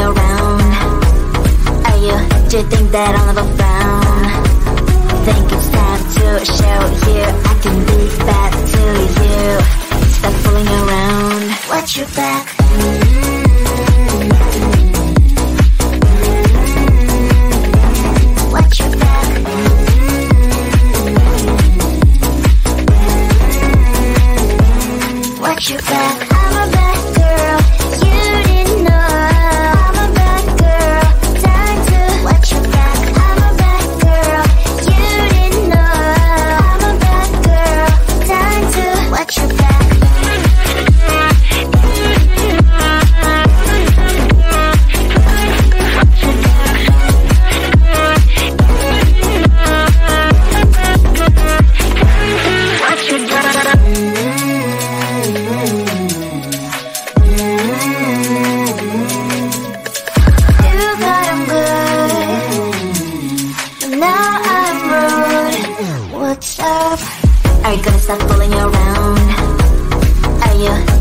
around? Do you think that I'll never frown? Think it's time to show you I can be bad to you. Stop fooling around. Watch your back. Watch your back. Watch your back. I'm a bad girl. You didn't know. I'm a bad girl. Time to watch your back. I'm a bad girl. You didn't know. I'm a bad girl. Time to watch your back. Are you gonna stop fooling around?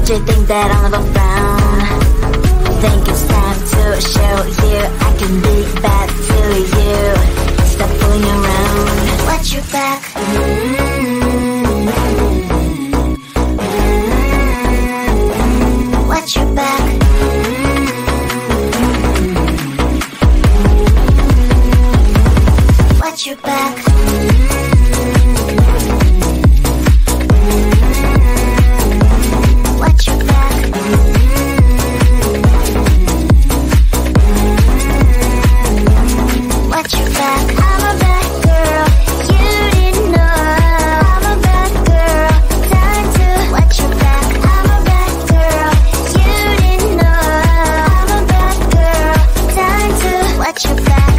Do you think that I'll never frown? Think it's time to show you I can be bad to you. Stop fooling around. Watch your back. Watch your back. Watch your back. Watch your back. Watch your back. I'm a bad girl. You didn't know. I'm a bad girl. Time to watch your back. I'm a bad girl. You didn't know. I'm a bad girl. Time to watch your back.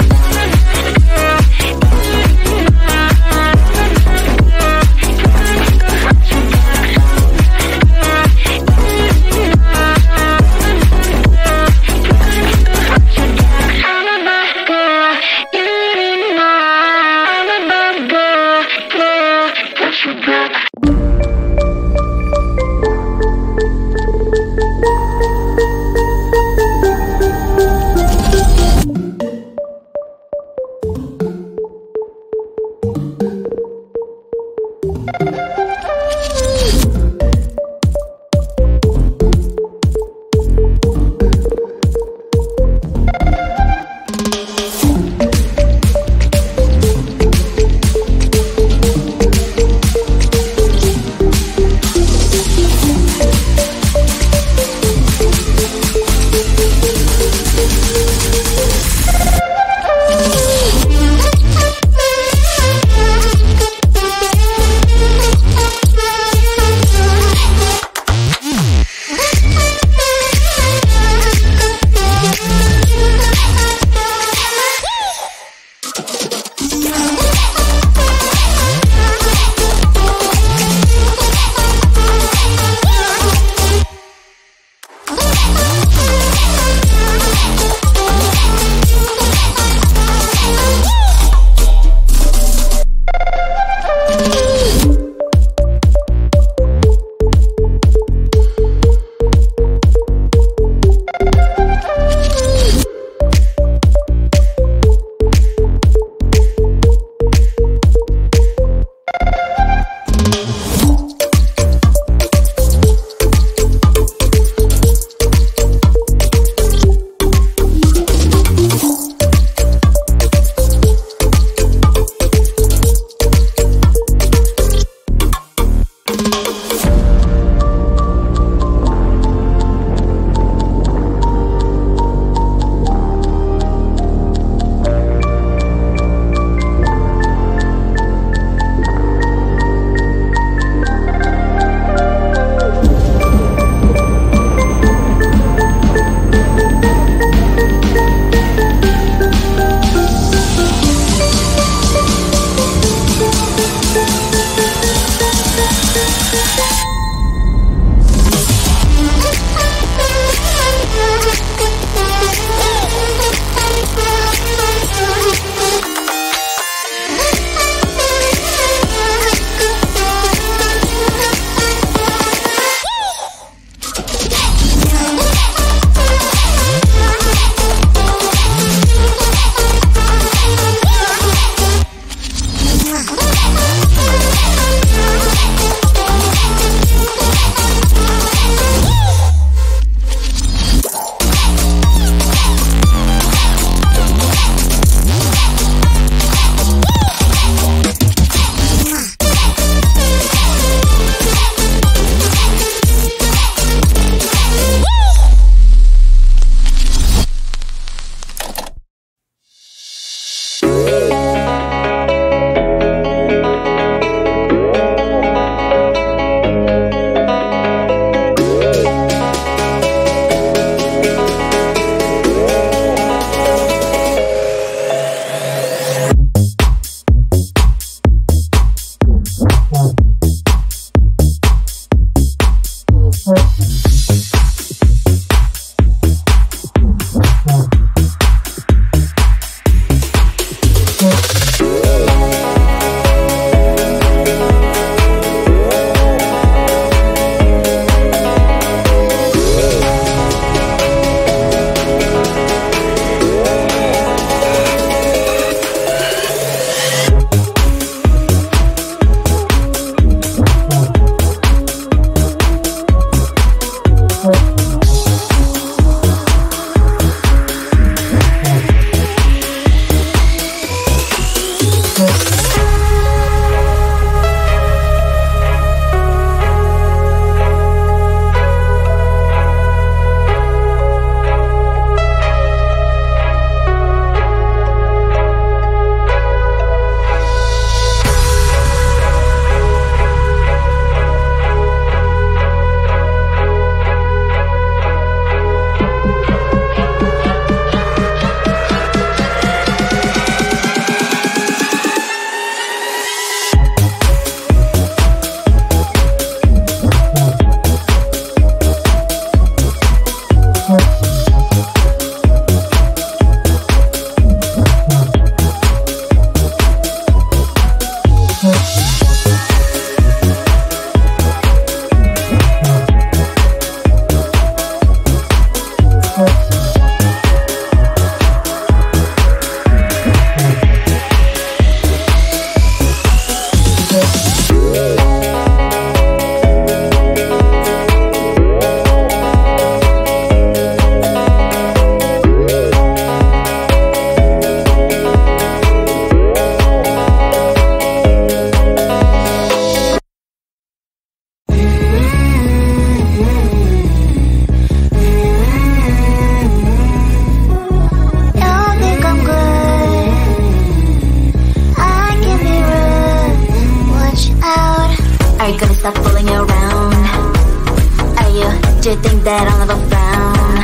that I'll never frown.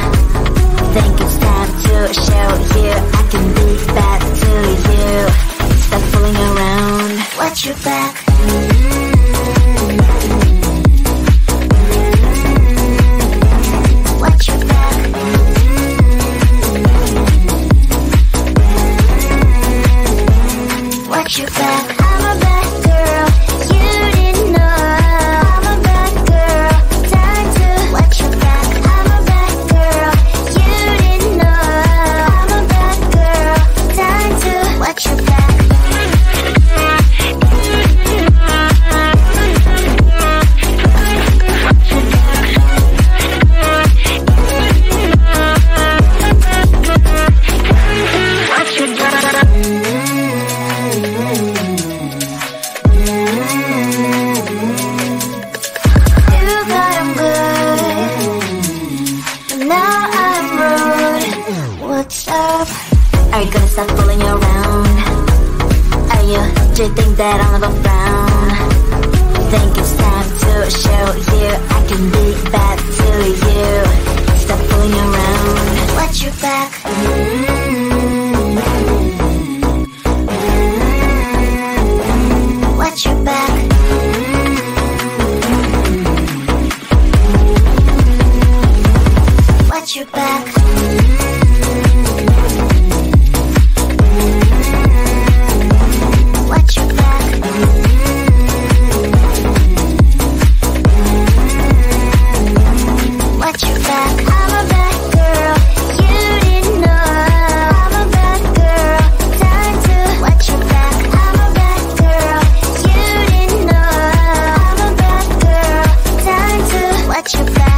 Think it's time to show you I can be bad to you. Stop fooling around. Watch your back. Watch your back. Watch your back. I'm a bad girl. You didn't know. I'm a bad girl. Time to watch your back. I'm a bad girl. You didn't know. I'm a bad girl. Time to watch your back. Are you gonna stop fooling around? Are you, do you think that I'll never frown? Think it's time to show you I can be bad to you. Stop fooling around. Watch your back. Watch your back. Watch your back. Watch your back. Watch your back. I'm a bad girl. You didn't know. I'm a bad girl. Time to watch your back. I'm a bad girl. You didn't know. I'm a bad girl. Time to watch your back.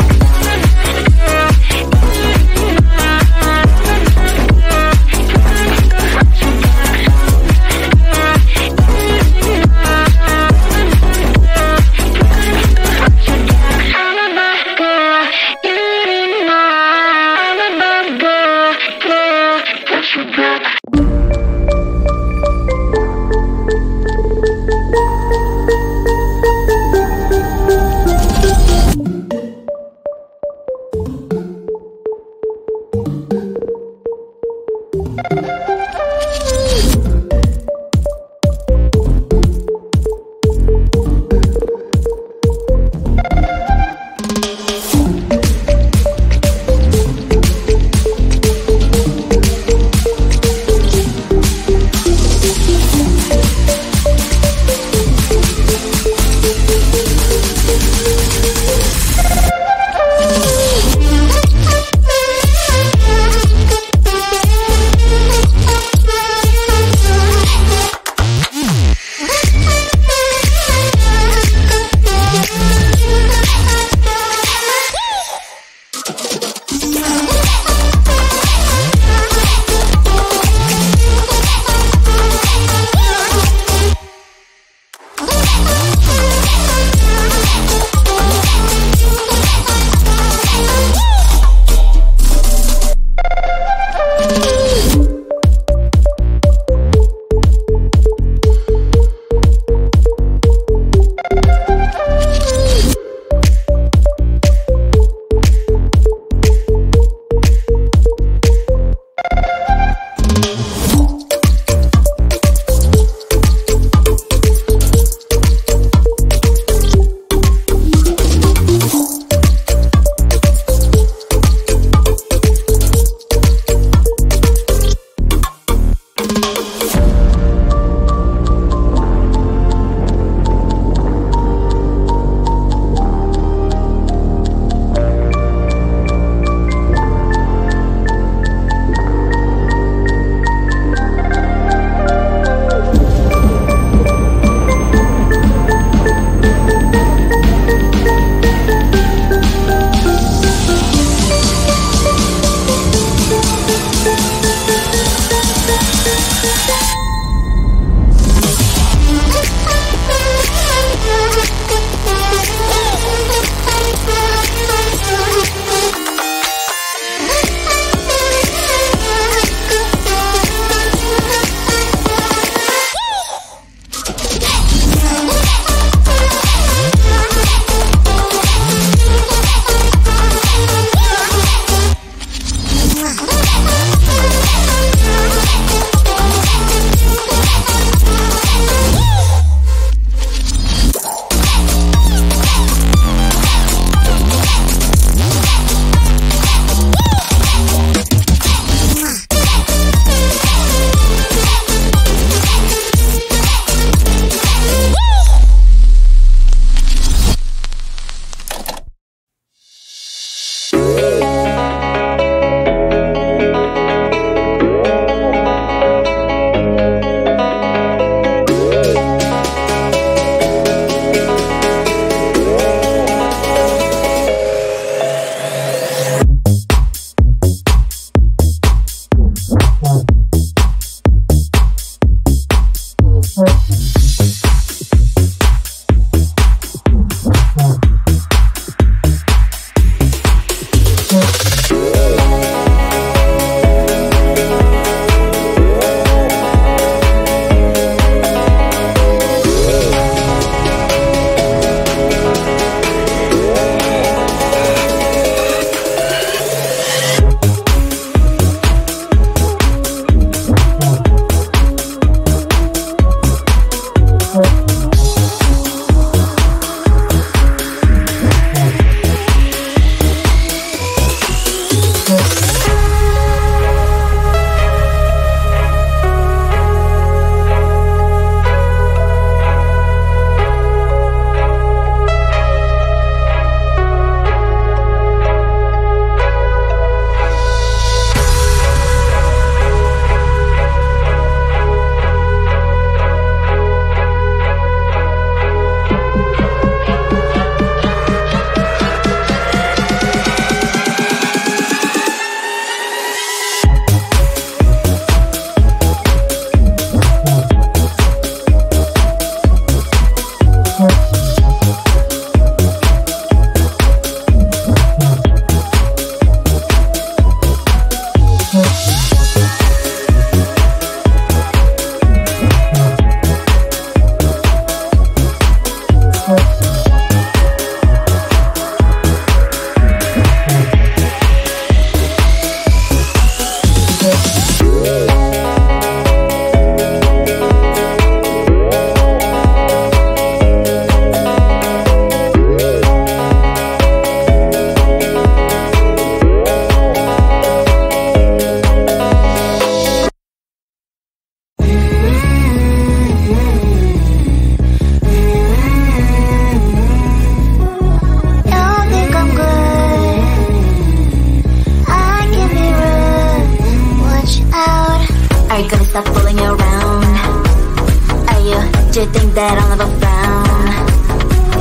that I'll never frown.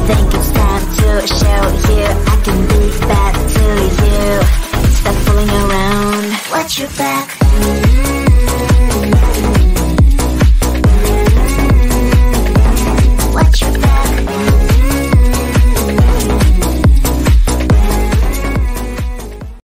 Think it's time to show you I can be bad to you. Stop fooling around. Watch your back.